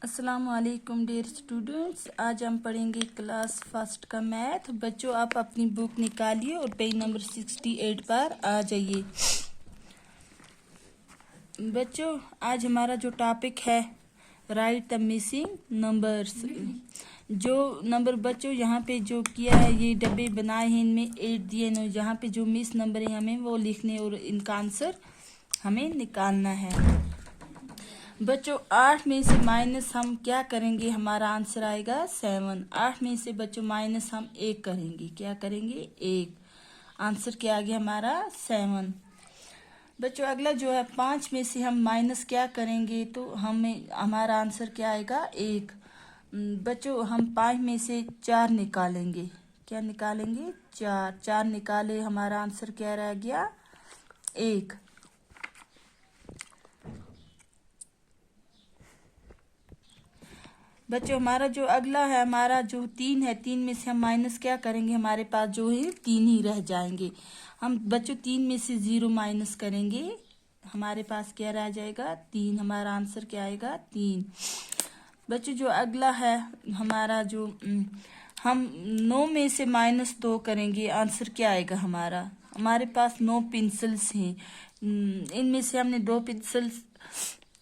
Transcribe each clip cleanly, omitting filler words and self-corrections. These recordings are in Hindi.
अस्सलाम वालेकुम डियर स्टूडेंट्स। आज हम पढ़ेंगे क्लास फर्स्ट का मैथ। बच्चों आप अपनी बुक निकालिए और पेज नंबर 68 पर आ जाइए। बच्चों आज हमारा जो टॉपिक है राइट द मिसिंग नंबर्स। जो नंबर बच्चों यहाँ पे जो किया है, ये डब्बे बनाए हैं, इनमें 8 दिए हैं। यहाँ पे जो मिस नंबर है हमें वो लिखने और इनका आंसर हमें निकालना है। बच्चों 8 में से माइनस हम क्या करेंगे, हमारा आंसर आएगा 7। 8 में से बच्चों माइनस हम 1 करेंगे, क्या करेंगे 1। आंसर क्या आ गया हमारा 7। बच्चों अगला जो है 5 में से हम माइनस क्या करेंगे तो हमें हमारा आंसर क्या आएगा 1। बच्चों हम 5 में से 4 निकालेंगे, क्या निकालेंगे 4। 4 निकाले, हमारा आंसर क्या रह गया 1। बच्चों हमारा जो अगला है, हमारा जो 3 है, 3 में से हम माइनस क्या करेंगे, हमारे पास जो है 3 ही रह जाएंगे। हम बच्चों 3 में से 0 माइनस करेंगे, हमारे पास क्या रह जाएगा 3। हमारा आंसर क्या आएगा 3। बच्चों जो अगला है हमारा जो हम 9 में से -2 करेंगे, आंसर क्या आएगा हमारा। हमारे पास 9 पेंसिल्स हैं, इनमें से हमने 2 पेंसिल्स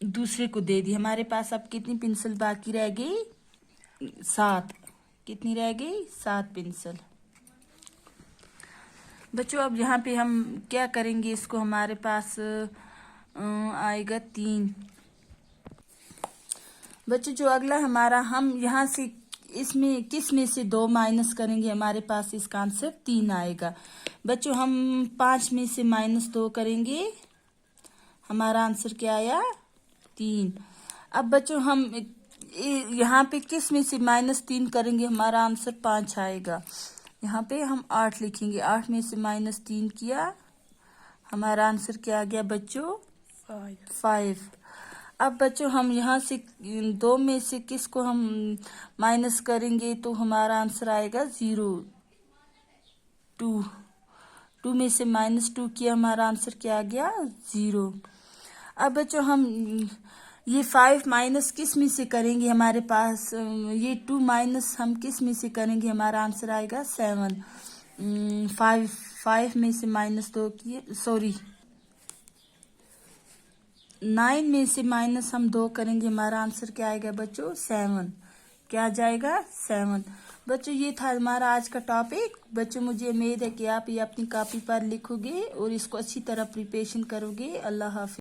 दूसरे को दे दी। हमारे पास अब कितनी पेंसिल बाकी रह गई 7। कितनी रह गई 7 पेंसिल। बच्चों अब यहाँ पे हम क्या करेंगे, इसको हमारे पास आएगा 3। बच्चों जो अगला हमारा, हम यहाँ से इसमें किस में से 2 माइनस करेंगे, हमारे पास इसका आंसर 3 आएगा। बच्चों हम 5 में से -2 करेंगे, हमारा आंसर क्या आया 3। अब बच्चों हम यहाँ पे किस में से -3 करेंगे, हमारा आंसर 5 आएगा। यहाँ पे हम 8 लिखेंगे, 8 में से -3 किया, हमारा आंसर क्या आ गया बच्चों 5। अब बच्चों हम यहाँ से 2 में से किसको हम माइनस करेंगे तो हमारा आंसर आएगा 0। 2 में से -2 किया, हमारा आंसर क्या आ गया 0। अब बच्चों हम ये 5 माइनस किस में से करेंगे, हमारे पास ये 2 माइनस हम किस में से करेंगे, हमारा आंसर आएगा 7। 5 में से -2 किए, सॉरी 9 में से माइनस हम 2 करेंगे, हमारा आंसर क्या आएगा बच्चों 7। क्या आ जाएगा 7। बच्चों ये था हमारा आज का टॉपिक। बच्चों मुझे उम्मीद है कि आप ये अपनी कॉपी पर लिखोगे और इसको अच्छी तरह प्रिपरेशन करोगे। अल्लाह हाफिज।